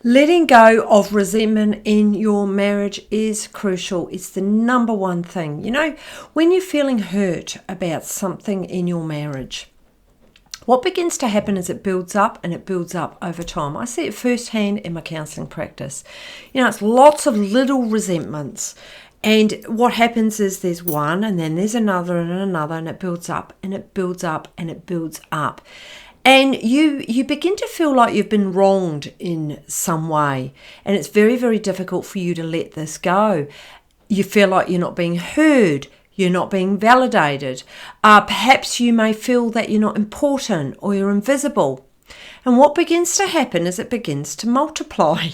Letting go of resentment in your marriage is crucial. It's the number one thing. When you're feeling hurt about something in your marriage, what begins to happen is it builds up and it builds up over time. I see it firsthand in my counselling practice. It's lots of little resentments. And what happens is there's one and then there's another and it builds up and it builds up and it builds up. And you begin to feel like you've been wronged in some way. And it's very, very difficult for you to let this go. You feel like you're not being heard. You're not being validated. Perhaps you may feel that you're not important or you're invisible. And what begins to happen is it begins to multiply.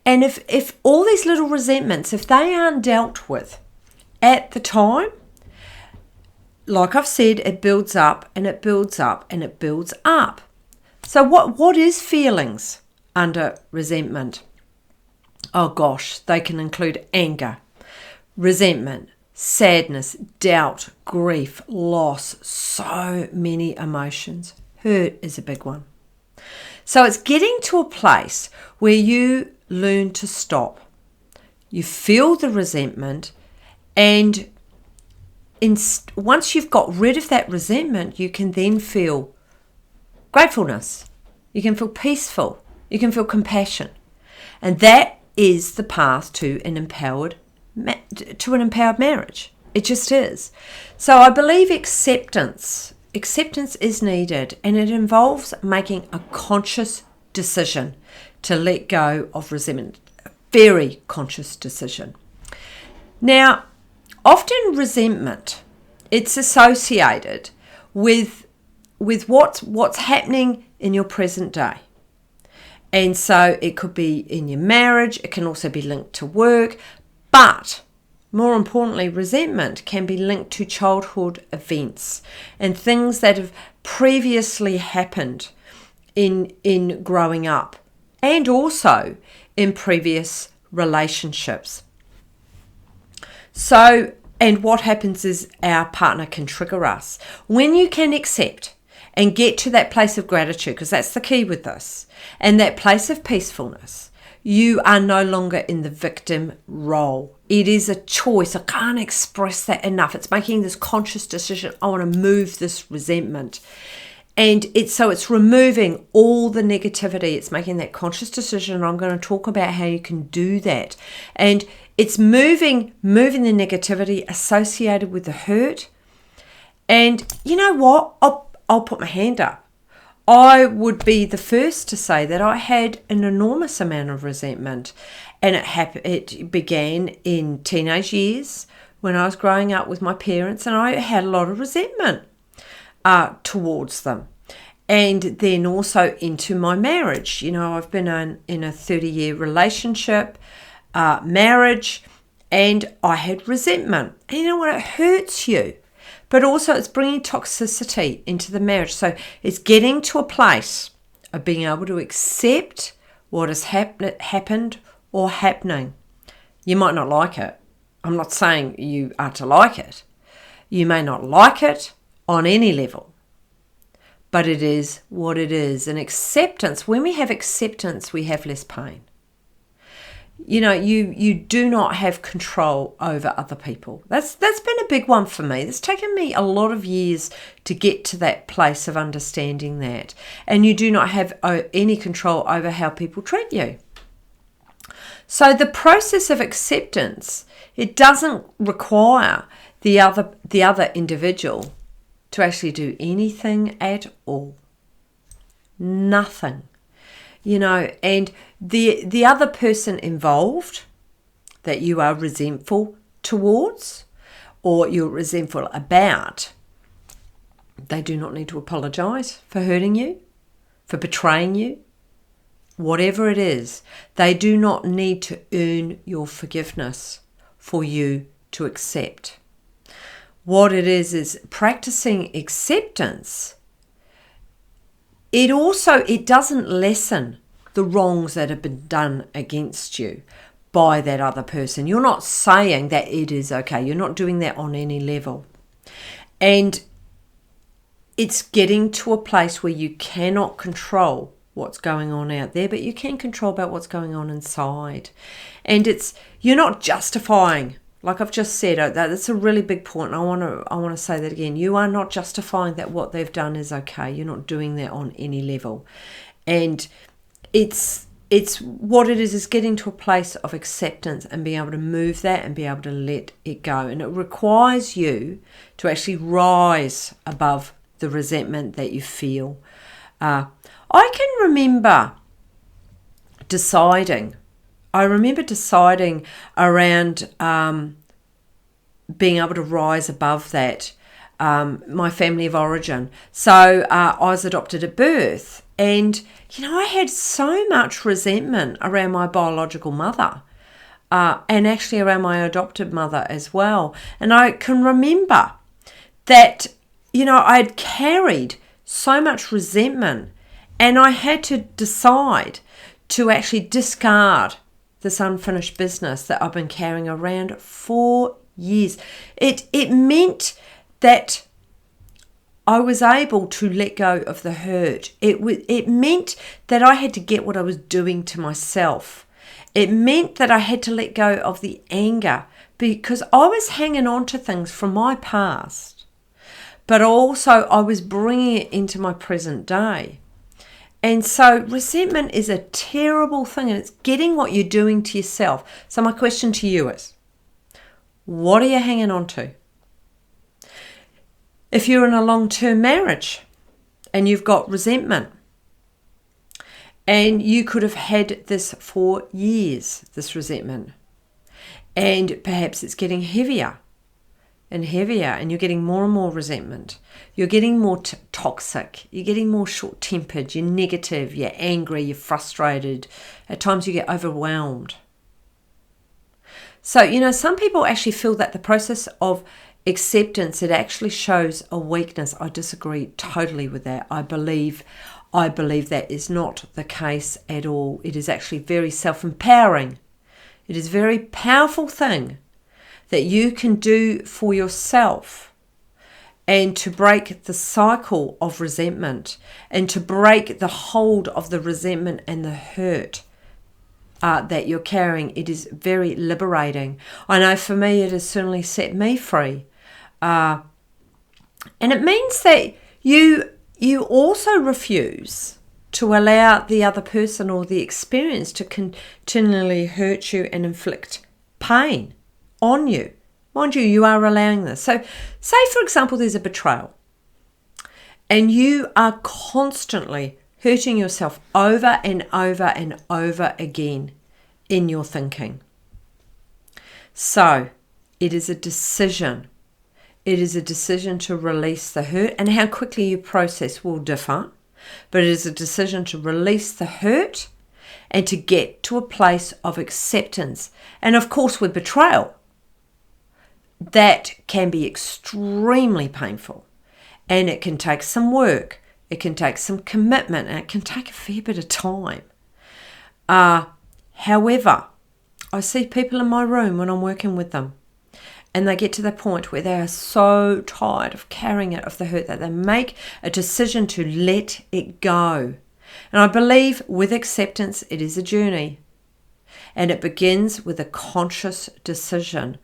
And if all these little resentments, if they aren't dealt with at the time, like I've said, it builds up and it builds up and it builds up. So what is feelings under resentment? Oh gosh, they can include anger, resentment, sadness, doubt, grief, loss, so many emotions. Hurt is a big one. So it's getting to a place where you learn to stop. You feel the resentment, and once you've got rid of that resentment, you can then feel gratefulness. You can feel peaceful. You can feel compassion. And that is the path to an empowered marriage. It just is. So I believe acceptance is needed, and it involves making a conscious decision to let go of resentment. A very conscious decision. Now, often resentment, it's associated with what's happening in your present day. And so it could be in your marriage, it can also be linked to work, but more importantly, resentment can be linked to childhood events and things that have previously happened in growing up and also in previous relationships. So, and what happens is our partner can trigger us. When you can accept and get to that place of gratitude, because that's the key with this, and that place of peacefulness, you are no longer in the victim role. It is a choice. I can't express that enough. It's making this conscious decision. I want to move this resentment. And it's removing all the negativity. It's making that conscious decision. I'm going to talk about how you can do that. And it's moving the negativity associated with the hurt. And you know what? I'll put my hand up. I would be the first to say that I had an enormous amount of resentment, and it began in teenage years when I was growing up with my parents, and I had a lot of resentment towards them. And then also into my marriage. I've been in a 30-year relationship, marriage, and I had resentment. And you know what? It hurts you. But also it's bringing toxicity into the marriage. So it's getting to a place of being able to accept what has happened or happening. You might not like it. I'm not saying you are to like it. You may not like it on any level. But it is what it is. And acceptance, when we have acceptance, we have less pain. You do not have control over other people. That's been a big one for me. It's taken me a lot of years to get to that place of understanding that. And you do not have any control over how people treat you. So the process of acceptance, it doesn't require the other individual to actually do anything at all. Nothing. And the other person involved that you are resentful towards or you're resentful about, they do not need to apologise for hurting you, for betraying you, whatever it is. They do not need to earn your forgiveness for you to accept. What it is practicing acceptance. It doesn't lessen the wrongs that have been done against you by that other person. You're not saying that it is okay. You're not doing that on any level. And it's getting to a place where you cannot control what's going on out there, but you can control about what's going on inside. And you're not justifying, like I've just said, that's a really big point. And I want to say that again. You are not justifying that what they've done is okay. You're not doing that on any level. And it's what it is getting to a place of acceptance and being able to move that and be able to let it go. And it requires you to actually rise above the resentment that you feel. I can remember deciding around being able to rise above that, my family of origin. So I was adopted at birth, and I had so much resentment around my biological mother, and actually around my adopted mother as well. And I can remember that I'd carried so much resentment, and I had to decide to actually discard this unfinished business that I've been carrying around for years. It meant that I was able to let go of the hurt. It meant that I had to get what I was doing to myself. It meant that I had to let go of the anger, because I was hanging on to things from my past, but also I was bringing it into my present day. And so resentment is a terrible thing, and it's getting what you're doing to yourself. So my question to you is, what are you hanging on to? If you're in a long-term marriage and you've got resentment, and you could have had this for years, this resentment, and perhaps it's getting heavier and heavier, and you're getting more and more resentment. You're getting more toxic. You're getting more short-tempered. You're negative. You're angry. You're frustrated. At times you get overwhelmed. So, some people actually feel that the process of acceptance, it actually shows a weakness. I disagree totally with that. I believe that is not the case at all. It is actually very self-empowering. It is a very powerful thing that you can do for yourself, and to break the cycle of resentment, and to break the hold of the resentment and the hurt that you're carrying. It is very liberating. I know for me it has certainly set me free. And it means that you also refuse to allow the other person or the experience to continually hurt you and inflict pain on you. Mind you, you are allowing this. So say, for example, there's a betrayal, and you are constantly hurting yourself over and over and over again in your thinking. So it is a decision. It is a decision to release the hurt, and how quickly you process will differ, but it is a decision to release the hurt and to get to a place of acceptance. And of course, with betrayal, that can be extremely painful, and it can take some work, it can take some commitment, and it can take a fair bit of time. However, I see people in my room when I'm working with them, and they get to the point where they are so tired of carrying it, of the hurt, that they make a decision to let it go. And I believe with acceptance, it is a journey, and it begins with a conscious decision.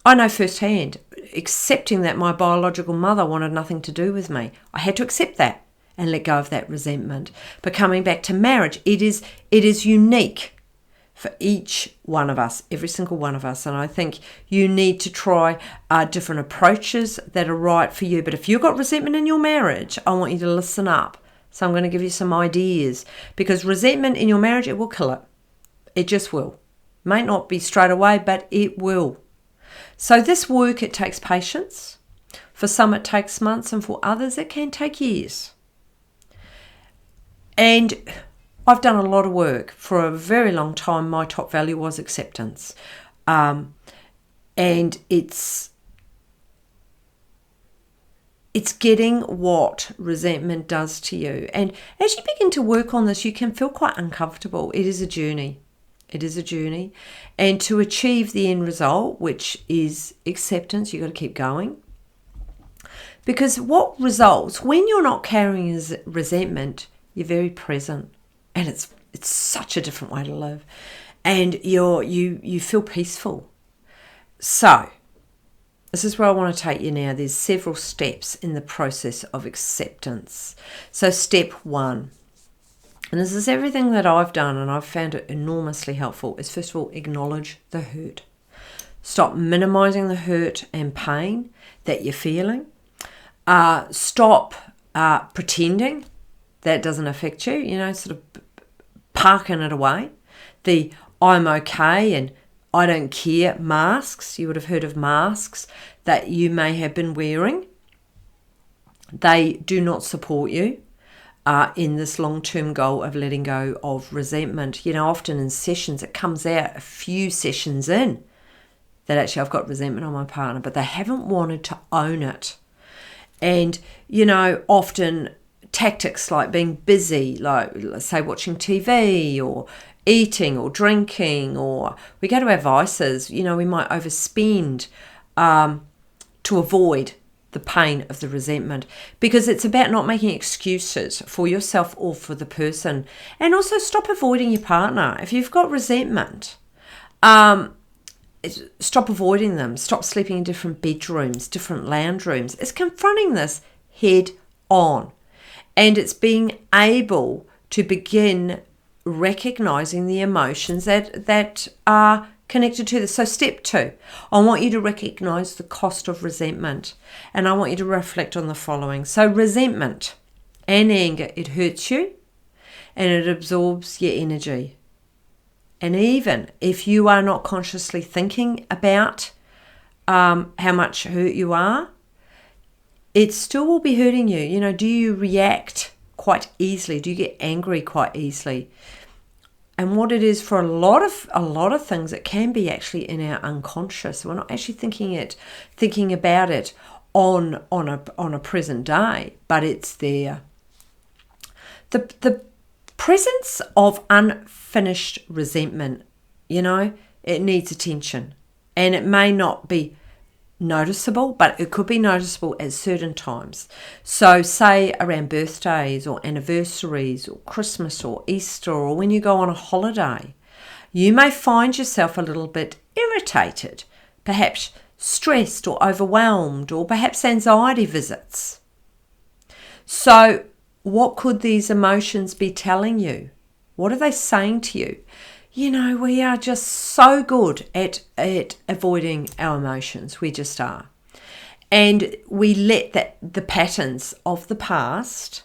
I know firsthand, accepting that my biological mother wanted nothing to do with me. I had to accept that and let go of that resentment. But coming back to marriage, it is unique for each one of us, every single one of us. And I think you need to try different approaches that are right for you. But if you've got resentment in your marriage, I want you to listen up. So I'm going to give you some ideas, because resentment in your marriage, it will kill it. It just will. May not be straight away, but it will. So this work, it takes patience. For some it takes months, and for others it can take years. And I've done a lot of work. For a very long time, my top value was acceptance. And it's getting what resentment does to you. And as you begin to work on this, you can feel quite uncomfortable. It is a journey. It is a journey. And to achieve the end result, which is acceptance, you've got to keep going. Because what results, when you're not carrying resentment, You're very present. And it's such a different way to live. And you feel peaceful. So, this is where I want to take you now. There's several steps in the process of acceptance. So step 1, and this is everything that I've done and I've found it enormously helpful, is first of all, acknowledge the hurt. Stop minimizing the hurt and pain that you're feeling. Stop pretending that it doesn't affect you, sort of parking it away. The I'm okay and I don't care masks, you would have heard of masks that you may have been wearing. They do not support you in this long-term goal of letting go of resentment. Often in sessions, it comes out a few sessions in that actually I've got resentment on my partner, but they haven't wanted to own it. And, often tactics like being busy, like let's say watching TV or eating or drinking, or we go to our vices, we might overspend to avoid the pain of the resentment, because it's about not making excuses for yourself or for the person. And also stop avoiding your partner. If you've got resentment, stop avoiding them. Stop sleeping in different bedrooms, different lounge rooms. It's confronting this head on. And it's being able to begin recognizing the emotions that are connected to this. So step 2, I want you to recognize the cost of resentment. And I want you to reflect on the following. So resentment and anger, it hurts you and it absorbs your energy. And even if you are not consciously thinking about how much hurt you are, it still will be hurting you. Do you react quite easily? Do you get angry quite easily? And what it is for a lot of things, it can be actually in our unconscious. We're not actually thinking about it on a present day, but it's there. The presence of unfinished resentment, it needs attention, and it may not be noticeable, but it could be noticeable at certain times. So say around birthdays or anniversaries or Christmas or Easter, or when you go on a holiday, you may find yourself a little bit irritated, perhaps stressed or overwhelmed, or perhaps anxiety visits. So what could these emotions be telling you? What are they saying to you? We are just so good at avoiding our emotions. We just are. And we let the patterns of the past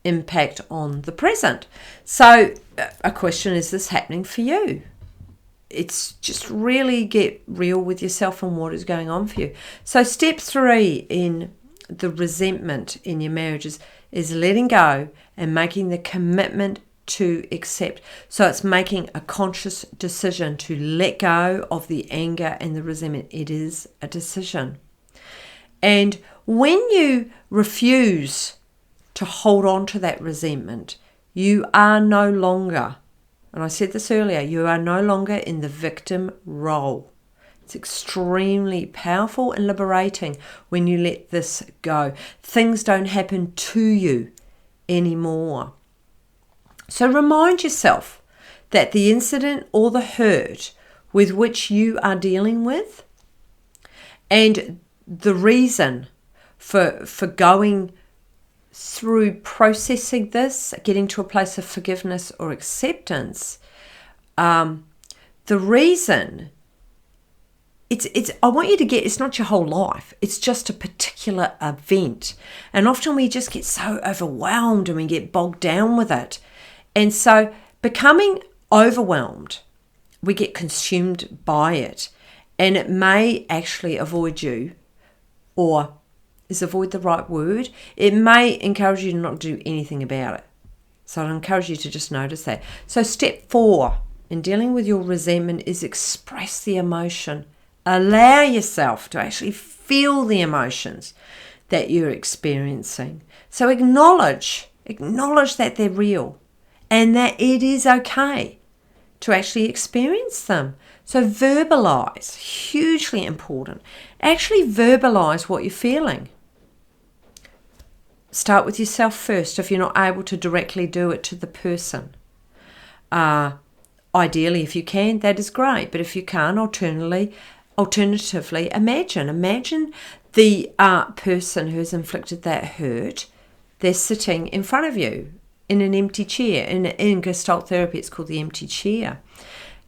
impact on the present. So a question, is this happening for you? It's just really get real with yourself and what is going on for you. So step 3 in the resentment in your marriages is letting go and making the commitment to accept. So it's making a conscious decision to let go of the anger and the resentment. It is a decision. And when you refuse to hold on to that resentment, you are no longer, and I said this earlier, you are no longer in the victim role. It's extremely powerful and liberating when you let this go. Things don't happen to you anymore. So remind yourself that the incident or the hurt with which you are dealing with, and the reason for going through processing this, getting to a place of forgiveness or acceptance, the reason I want you to get, it's not your whole life. It's just a particular event. And often we just get so overwhelmed and we get bogged down with it. And so becoming overwhelmed, we get consumed by it, and it may actually avoid you, or is avoid the right word? It may encourage you to not do anything about it. So I'd encourage you to just notice that. So step 4 in dealing with your resentment is express the emotion. Allow yourself to actually feel the emotions that you're experiencing. So acknowledge that they're real. And that it is okay to actually experience them. So verbalize, hugely important. Actually verbalize what you're feeling. start with yourself first if you're not able to directly do it to the person. Ideally, if you can, that is great. But if you can't, alternatively, imagine the person who has inflicted that hurt. They're sitting in front of you in an empty chair. In Gestalt therapy, it's called the empty chair.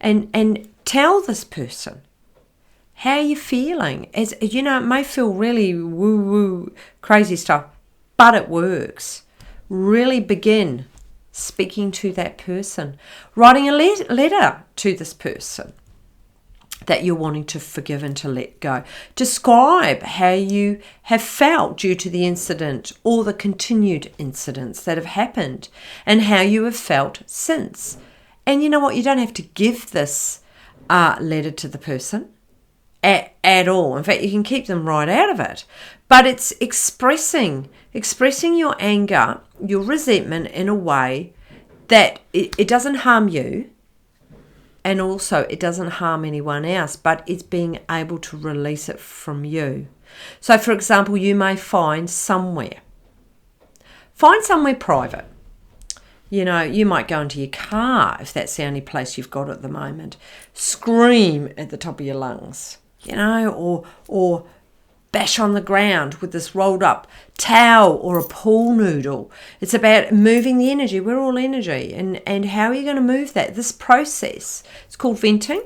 And tell this person how you're feeling. As you know, it may feel really woo-woo, crazy stuff, but it works. Really begin speaking to that person, writing a letter to this person that you're wanting to forgive and to let go. Describe how you have felt due to the incident or the continued incidents that have happened and how you have felt since. And you know what? You don't have to give this letter to the person at all. In fact, you can keep them right out of it. But it's expressing your anger, your resentment in a way that it doesn't harm you, and also it doesn't harm anyone else, but it's being able to release it from you. So, for example, you may find somewhere private. You know, you might go into your car if that's the only place you've got at the moment. Scream at the top of your lungs, you know, or bash on the ground with this rolled up towel or a pool noodle. It's about moving the energy. We're all energy. And how are you going to move that? This process, it's called venting.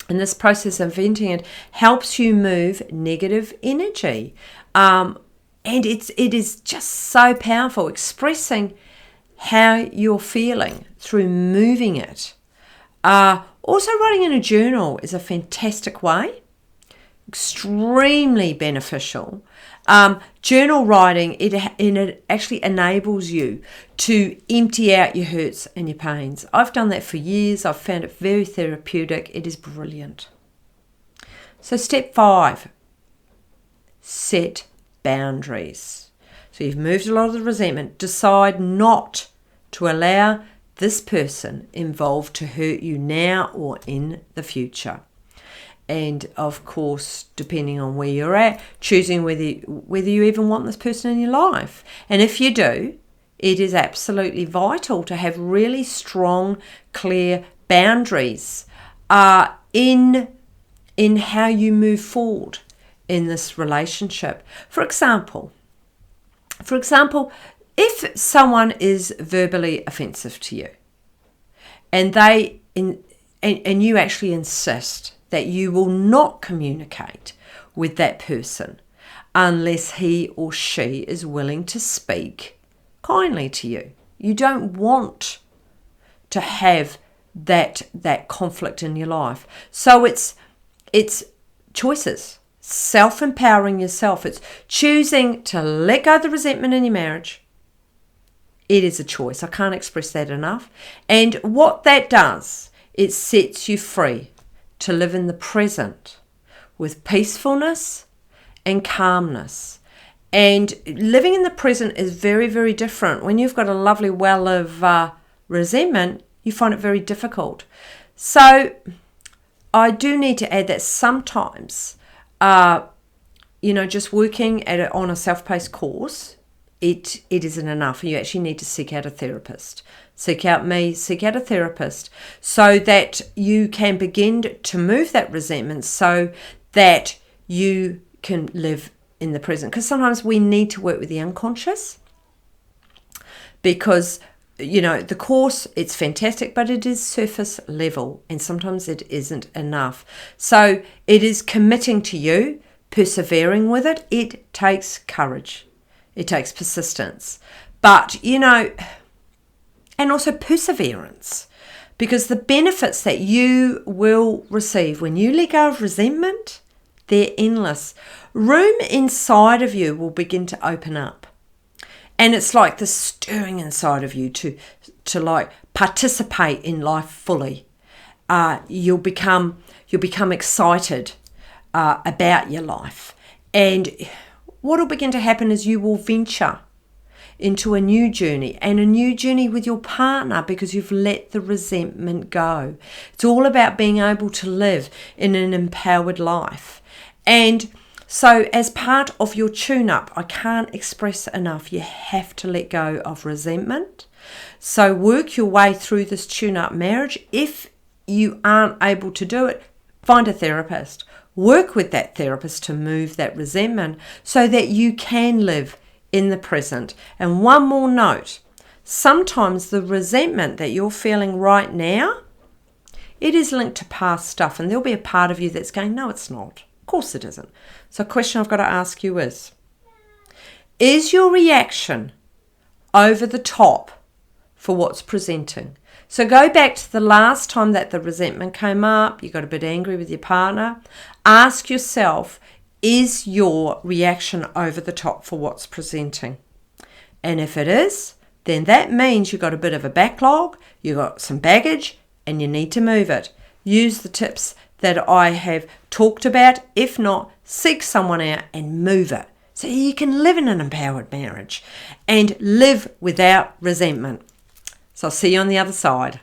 And this process of venting, it helps you move negative energy. And it is just so powerful, expressing how you're feeling through moving it. Also, writing in a journal is a fantastic way. Extremely beneficial. Journal writing, it actually enables you to empty out your hurts and your pains. I've done that for years. I've found it very therapeutic. It is brilliant. So step 5, set boundaries. So you've moved a lot of the resentment. Decide not to allow this person involved to hurt you now or in the future. And of course, depending on where you're at, choosing whether you even want this person in your life. And if you do, it is absolutely vital to have really strong, clear boundaries in how you move forward in this relationship. For example, if someone is verbally offensive to you, and and you actually insist that you will not communicate with that person unless he or she is willing to speak kindly to you. You don't want to have that conflict in your life. So it's choices, self-empowering yourself. It's choosing to let go of the resentment in your marriage. It is a choice. I can't express that enough. And what that does, it sets you free to live in the present with peacefulness and calmness. And living in the present is very, very different. When you've got a lovely well of resentment, you find it very difficult. So I do need to add that sometimes, just working on a self-paced course, it isn't enough. You actually need to seek out a therapist. Seek out me, seek out a therapist, so that you can begin to move that resentment so that you can live in the present. Because sometimes we need to work with the unconscious, because, the course, it's fantastic, but it is surface level, and sometimes it isn't enough. So it is committing to you, persevering with it. It takes courage. It takes persistence. But, and also perseverance, because the benefits that you will receive when you let go of resentment, they're endless. Room inside of you will begin to open up, and it's like the stirring inside of you to like participate in life fully. You'll become excited about your life, and what will begin to happen is you will venture into a new journey, and a new journey with your partner, because you've let the resentment go. It's all about being able to live in an empowered life. And So as part of your tune-up, I can't express enough, you have to let go of resentment. So work your way through this tune-up marriage. If you aren't able to do it, find a therapist. Work with that therapist to move that resentment so that you can live in the present. And one more note, sometimes the resentment that you're feeling right now, it is linked to past stuff, and there'll be a part of you that's going, no, it's not. Of course it isn't. So a question I've got to ask you is your reaction over the top for what's presenting? So go back to the last time that the resentment came up, you got a bit angry with your partner. Ask yourself, is your reaction over the top for what's presenting? And if it is, then that means you've got a bit of a backlog, you've got some baggage, and you need to move it. Use the tips that I have talked about. If not, seek someone out and move it so you can live in an empowered marriage and live without resentment. So I'll see you on the other side.